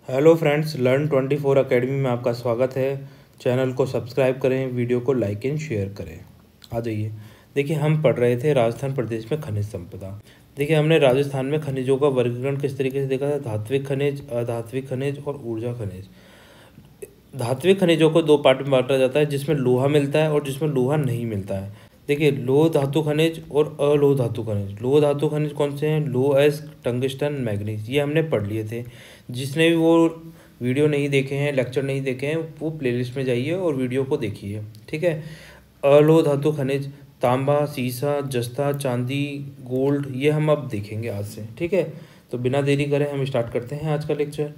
Hello friends, learn 24 academy में आपका स्वागत है। चैनल को सब्सक्राइब करें, वीडियो को लाइक एंड शेयर करें। आ जाइए। देखिए, हम पढ़ रहे थे राजस्थान प्रदेश में खनिज संपदा। देखिए, हमने राजस्थान में खनिजों का वर्गीकरण किस तरीके से देखा था। धात्विक खनिज, अधात्विक खनिज और ऊर्जा खनिज। धात्विक खनिजों को दो पार्ट में बांटा जाता है, जिसमें लोहा मिलता है और जिसमें लोहा नहीं मिलता है। देखिए, लोह धातु खनिज और अलोह धातु खनिज। लोह धातु खनिज कौन से हैं? लोह, अयस्क, टंगस्टन, मैग्नीज। ये हमने पढ़ लिए थे। जिसने भी वो वीडियो नहीं देखे हैं, लेक्चर नहीं देखे हैं, वो प्लेलिस्ट में जाइए और वीडियो को देखिए। ठीक है। अलोह धातु खनिज तांबा, सीसा, जस्ता, चांदी, गोल्ड, ये हम अब देखेंगे आज से। ठीक है। तो बिना देरी करें हम स्टार्ट करते हैं आज का लेक्चर।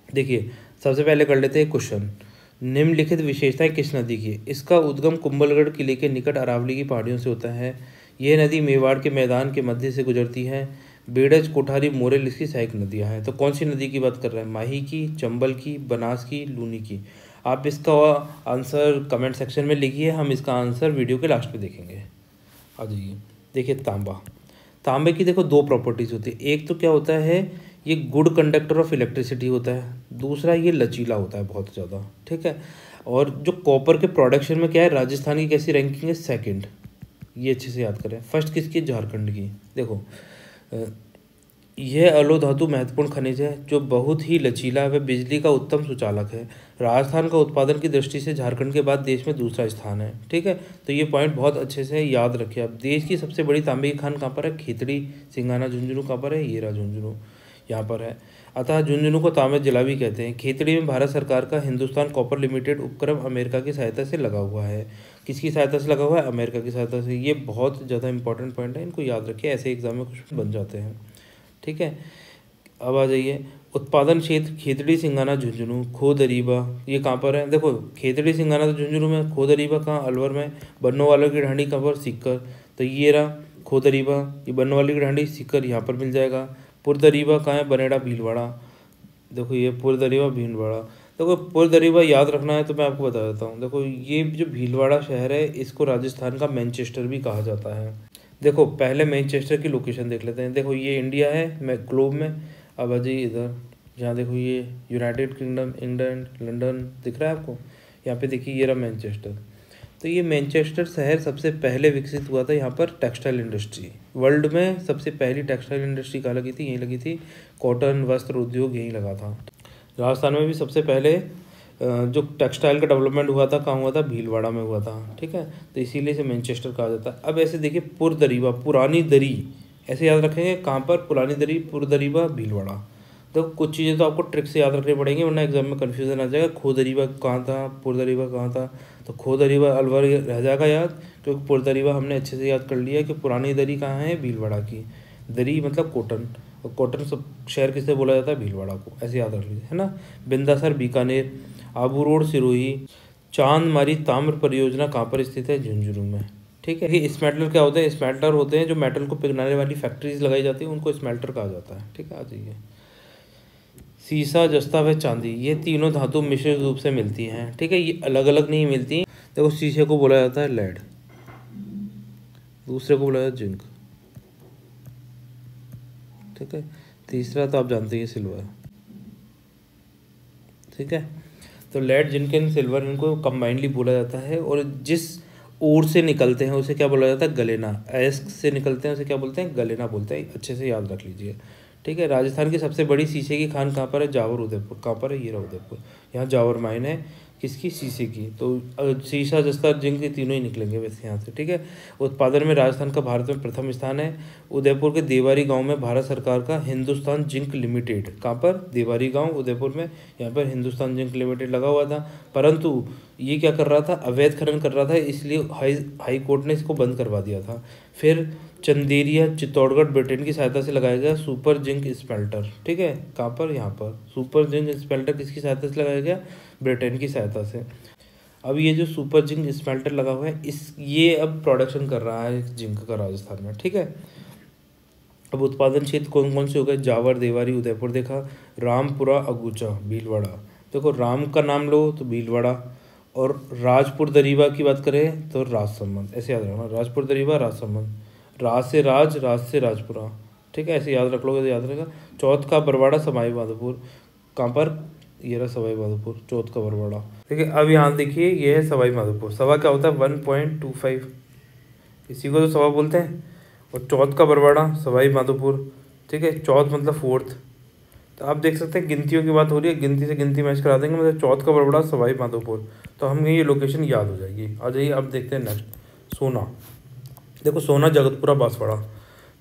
देखिए, सबसे पहले कर लेते हैं क्वेश्चन। निम्नलिखित विशेषताएं किस नदी की है? इसका उद्गम कुंभलगढ़ किले के निकट अरावली की पहाड़ियों से होता है। यह नदी मेवाड़ के मैदान के मध्य से गुजरती है। बेड़ज, कोठारी, मोरेल इसकी सहायक नदियां हैं। तो कौन सी नदी की बात कर रहे हैं? माही की, चंबल की, बनास की, लूनी की। आप इसका आंसर कमेंट सेक्शन में लिखिए, हम इसका आंसर वीडियो के लास्ट में देखेंगे। आ जाइए। देखिए, तांबा। तांबे की देखो दो प्रॉपर्टीज होती है। एक तो क्या होता है, ये गुड कंडक्टर ऑफ इलेक्ट्रिसिटी होता है। दूसरा, ये लचीला होता है बहुत ज़्यादा। ठीक है। और जो कॉपर के प्रोडक्शन में क्या है, राजस्थान की कैसी रैंकिंग है? सेकंड। ये अच्छे से याद करें। फर्स्ट किसकी? झारखंड की। देखो, यह अलोह धातु महत्वपूर्ण खनिज है जो बहुत ही लचीला व बिजली का उत्तम सुचालक है। राजस्थान का उत्पादन की दृष्टि से झारखंड के बाद देश में दूसरा स्थान है। ठीक है। तो ये पॉइंट बहुत अच्छे से याद रखिए आप। देश की सबसे बड़ी तांबे की खान कहाँ पर है? खेतड़ी, सिंगाना, झुंझुनू। कहाँ पर है? ये रहा झुंझुनू, यहाँ पर है। अतः झुंझुनू को तांबे जिला भी कहते हैं। खेतड़ी में भारत सरकार का हिंदुस्तान कॉपर लिमिटेड उपक्रम अमेरिका की सहायता से लगा हुआ है। किसकी सहायता से लगा हुआ है? अमेरिका की सहायता से। ये बहुत ज़्यादा इंपॉर्टेंट पॉइंट है, इनको याद रखिए, ऐसे एग्जाम में कुछ बन जाते हैं। ठीक है। अब आ जाइए। उत्पादन क्षेत्र खेतड़ी, सिंगाना, झुंझुनू, खोदरीबा। ये कहाँ पर है? देखो, खेतड़ी, सिंगाना तो झुंझुनू में, खोदरीबा कहाँ? अलवर में। बन्नोवालों की ढांडी कहाँ पर? सीकर। तो ये रहा खोदरीबा। ये बन्नोवाली की ढांडी सीकर यहाँ पर मिल जाएगा। पुरदरीबा कहाँ है? बनेड़ा, भीलवाड़ा। देखो, ये पुरदरीबा, भीलवाड़ा। देखो, पुरदरीबा याद रखना है तो मैं आपको बता देता हूँ। देखो, ये जो भीलवाड़ा शहर है, इसको राजस्थान का मैनचेस्टर भी कहा जाता है। देखो, पहले मैनचेस्टर की लोकेशन देख लेते हैं। देखो, ये इंडिया है, मैं ग्लोब में। अब आ जाइए इधर, जहाँ देखो ये यूनाइटेड किंगडम, इंग्लैंड, लंदन दिख रहा है आपको। यहाँ पे देखिए, ये रहा मैनचेस्टर। तो ये मैनचेस्टर शहर सबसे पहले विकसित हुआ था। यहाँ पर टेक्सटाइल इंडस्ट्री, वर्ल्ड में सबसे पहली टेक्सटाइल इंडस्ट्री कहाँ लगी थी? यहीं लगी थी। कॉटन वस्त्र उद्योग यहीं लगा था। राजस्थान में भी सबसे पहले जो टेक्सटाइल का डेवलपमेंट हुआ था, कहाँ हुआ था? भीलवाड़ा में हुआ था। ठीक है। तो इसीलिए इसे मैनचेस्टर कहा जाता है। अब ऐसे देखिए, पुरदरीबा, पुरानी दरी, ऐसे याद रखेंगे। कहाँ पर? पुरानी दरी, पुरदरीबा, भीलवाड़ा। तो कुछ चीज़ें तो आपको ट्रिक से याद रखनी पड़ेंगी, वरना एग्जाम में कन्फ्यूजन आ जाएगा। खोदरीबा कहाँ था? पुरदरीबा कहाँ था? तो खोदरीबा अलवर रह जाएगा याद, क्योंकि पुरदरीबा हमने अच्छे से याद कर लिया कि पुरानी दरी कहाँ है? भीलवाड़ा की। दरी मतलब कॉटन, और कॉटन सब शहर किसे बोला जाता है? भीलवाड़ा को। ऐसे याद रख लीजिए, है ना। बिंदासर, बीकानेर। आबू रोड, सिरोही। चांदमारी ताम्र परियोजना कहाँ पर स्थित है? झुंझुनू में। ठीक है। ये स्मेल्टर क्या होते हैं? स्मेल्टर होते हैं जो मेटल को पिघलाने वाली फैक्ट्रीज लगाई जाती है, उनको स्मेल्टर कहा जाता है। ठीक है। आ जाइए। सीसा, जस्ता व चांदी, ये तीनों धातु मिश्रित रूप से मिलती हैं। ठीक है। ये अलग अलग नहीं मिलती। देखो, शीशे को बोला जाता है लेड, दूसरे को बोला जाता है जिंक। ठीक है। तीसरा तो आप जानते हैं सिल्वर। ठीक है। तो लेड, जिंक एंड सिल्वर, इनको कंबाइंडली बोला जाता है। और जिस ओर से निकलते हैं उसे क्या बोला जाता है? गलेना। अयस्क से निकलते हैं उसे क्या बोलते हैं? गलेना बोलते हैं। अच्छे से याद रख लीजिए। ठीक है। राजस्थान की सबसे बड़ी शीशे की खान कहाँ पर है? जावर, उदयपुर। कहाँ पर है? ये रहा उदयपुर। यहाँ जावर माइन है, किसकी? शीशे की। तो शीशा, जस्ता, जिंक, ये तीनों ही निकलेंगे वैसे यहाँ से। ठीक है। उत्पादन में राजस्थान का भारत में प्रथम स्थान है। उदयपुर के देवारी गांव में भारत सरकार का हिंदुस्तान जिंक लिमिटेड, कहाँ पर? देवारी गांव, उदयपुर में। यहाँ पर हिंदुस्तान जिंक लिमिटेड लगा हुआ था, परंतु ये क्या कर रहा था? अवैध खनन कर रहा था, इसलिए हाई कोर्ट ने इसको बंद करवा दिया था। फिर चंदेरिया, चित्तौड़गढ़, ब्रिटेन की सहायता से लगाया गया सुपर जिंक स्मेल्टर। ठीक है। कहाँ पर? यहाँ पर। सुपर जिंक स्मेल्टर किसकी सहायता से लगाया गया? ब्रिटेन की सहायता से। अब ये जो सुपर जिंक स्मेल्टर लगा हुआ है, ये अब प्रोडक्शन कर रहा है जिंक का राजस्थान में। ठीक है। अब उत्पादन क्षेत्र कौन कौन से हो गए? जावर, देवारी, उदयपुर देखा। रामपुरा, अगुचा, भीलवाड़ा। देखो, राम का नाम लो तो भीलवाड़ा, और राजपुर दरीबा की बात करें तो राजसमंद। ऐसे याद रखना, राजपुर दरीबा, राजसमंद। राज से राज से राजपुरा। ठीक है। ऐसे याद रख लोगे तो याद रहेगा। चौथ का बरवाड़ा, समाई माधोपुर। कहाँ पर, ये रहा सवाई माधोपुर, चौथ का बरवाड़ा। ठीक है, अब यहाँ देखिए ये है सवाई माधोपुर। सवा क्या होता है 1.25, इसी को तो सवा बोलते हैं। और चौथ का बरवाड़ा सवाई माधोपुर। ठीक है, चौथ मतलब फोर्थ। तो आप देख सकते हैं गिनतियों की बात हो रही है, गिनती से गिनती मैच करा देंगे, मतलब चौथ का बरवाड़ा सवाई माधोपुर, तो हमें ये लोकेशन याद हो जाएगी। आ जाइए अब देखते हैं नेक्स्ट सोना। देखो सोना जगतपुरा बांसवाड़ा।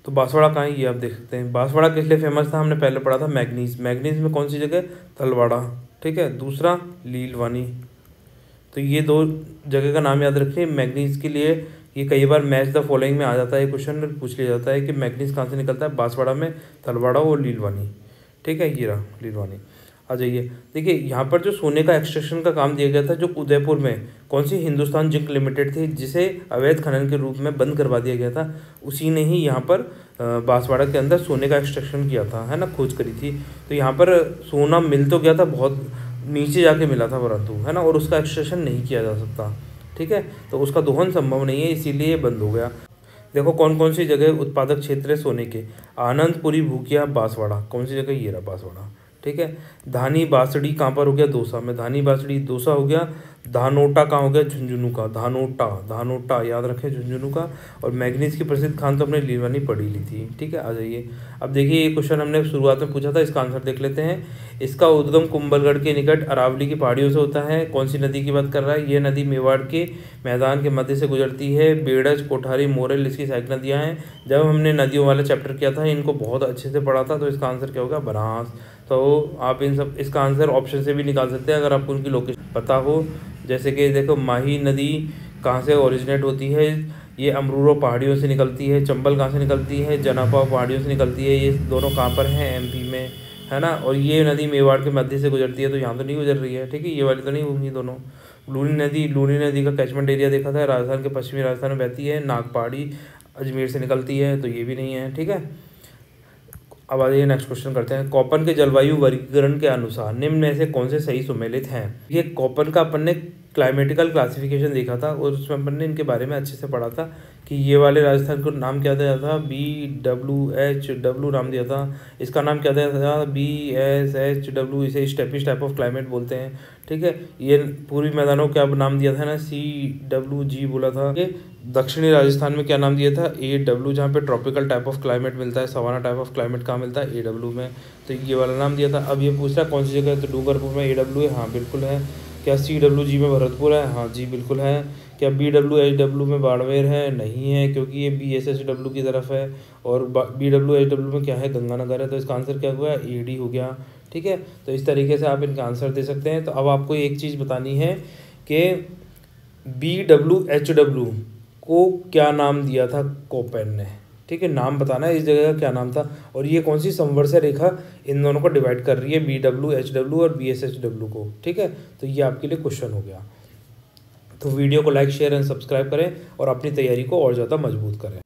तो बांसवाड़ा कहाँ है ये आप देख सकते हैं। बांसवाड़ा किस लिए फेमस था, हमने पहले पढ़ा था मैग्नीज। मैग्नीज में कौन सी जगह, तलवाड़ा। ठीक है, दूसरा लीलवानी। तो ये दो जगह का नाम याद रखिए मैग्नीज के लिए। ये कई बार मैच द फॉलोइंग में आ जाता है, क्वेश्चन पूछ लिया जाता है कि मैग्नीज कहाँ से निकलता है, बांसवाड़ा में, तलवाड़ा और लीलवानी। ठीक है, ये रहा लीलवानी। आ जाइए, देखिए यहाँ पर जो सोने का एक्सट्रैक्शन का काम दिया गया था, जो उदयपुर में कौन सी हिंदुस्तान जिंक लिमिटेड थी, जिसे अवैध खनन के रूप में बंद करवा दिया गया था, उसी ने ही यहाँ पर बांसवाड़ा के अंदर सोने का एक्सट्रैक्शन किया था, है ना, खोज करी थी। तो यहाँ पर सोना मिल तो गया था, बहुत नीचे जाके मिला था परंतु, है ना, और उसका एक्सट्रैक्शन नहीं किया जा सकता। ठीक है, तो उसका दोहन संभव नहीं है, इसीलिए बंद हो गया। देखो कौन कौन सी जगह उत्पादक क्षेत्र है सोने के, आनंदपुरी, भूकिया, बांसवाड़ा। कौन सी जगह, ये रहा बांसवाड़ा। ठीक है, धानी बासड़ी कहाँ पर हो गया, दौसा में। धानी बासड़ी दौसा हो गया। धानोटा कहाँ हो गया, झुंझुनू का। धानोटा, धानोटा याद रखें, झुंझुनू का। और मैग्नीज की प्रसिद्ध खान तो अपने लीलवानी पढ़ी ली थी। ठीक है, आ जाइए अब देखिए ये क्वेश्चन हमने शुरुआत में पूछा था, इसका आंसर देख लेते हैं। इसका उद्गम कुंभलगढ़ के निकट अरावली की पहाड़ियों से होता है। कौन सी नदी की बात कर रहा है, ये नदी मेवाड़ के मैदान के मध्य से गुजरती है। बेड़ज, कोठारी, मोरेल इसकी सहायक नदियाँ हैं। जब हमने नदियों वाला चैप्टर किया था, इनको बहुत अच्छे से पढ़ा था, तो इसका आंसर क्या होगा, बनास। तो आप इन सब, इसका आंसर ऑप्शन से भी निकाल सकते हैं अगर आपको उनकी लोकेशन पता हो। जैसे कि देखो माही नदी कहाँ से ओरिजिनेट होती है, ये अमरूरो पहाड़ियों से निकलती है। चंबल कहाँ से निकलती है, जनापा पहाड़ियों से निकलती है। ये दोनों कहाँ पर हैं, एमपी में, है ना। और ये नदी मेवाड़ के मध्य से गुजरती है, तो यहाँ तो नहीं गुजर रही है। ठीक है, ये वाली तो नहीं होंगी दोनों। लूनी नदी का कैचमेंट एरिया देखा था, राजस्थान के पश्चिमी राजस्थान में बहती है। नाग पहाड़ी अजमेर से निकलती है, तो ये भी नहीं है। ठीक है, अब आ जाइए नेक्स्ट क्वेश्चन करते हैं। कॉपन के जलवायु वर्गीकरण के अनुसार निम्न में से कौन से सही सुमेलित हैं। ये कॉपन का अपन ने क्लाइमेटिकल क्लासिफिकेशन देखा था, और उसमें अपन ने इनके बारे में अच्छे से पढ़ा था कि ये वाले राजस्थान को नाम क्या दिया था, BWHW नाम दिया था। इसका नाम क्या दिया था, BSHW। इसे स्टेपिश टाइप ऑफ क्लाइमेट बोलते हैं। ठीक है, ये पूर्वी मैदानों को क्या नाम दिया था ना, CWG बोला था। ये दक्षिणी राजस्थान में क्या नाम दिया था, AW, जहाँ पे ट्रॉपिकल टाइप ऑफ क्लाइमेट मिलता है। सवाना टाइप ऑफ क्लाइमेट कहाँ मिलता है, AW में, तो ये वाला नाम दिया था। अब ये पूछ रहा है कौन सी जगह है, तो डूंगरपुर में AW है, हाँ बिल्कुल है। क्या CWG में भरतपुर है, हाँ जी बिल्कुल है। क्या BWHW में बाड़मेर है, नहीं है, क्योंकि ये BSHW की तरफ है। और BWHW में क्या है, गंगानगर है। तो इसका आंसर क्या हुआ, AD हो गया। ठीक है, तो इस तरीके से आप इनका आंसर दे सकते हैं। तो अब आपको एक चीज़ बतानी है कि BWHW को क्या नाम दिया था कोपेन ने। ठीक है, नाम बताना है इस जगह का क्या नाम था, और ये कौन सी संवर्षय रेखा इन दोनों को डिवाइड कर रही है, BWHW और BSHW को। ठीक है, तो ये आपके लिए क्वेश्चन हो गया। तो वीडियो को लाइक, शेयर एंड सब्सक्राइब करें और अपनी तैयारी को और ज़्यादा मजबूत करें।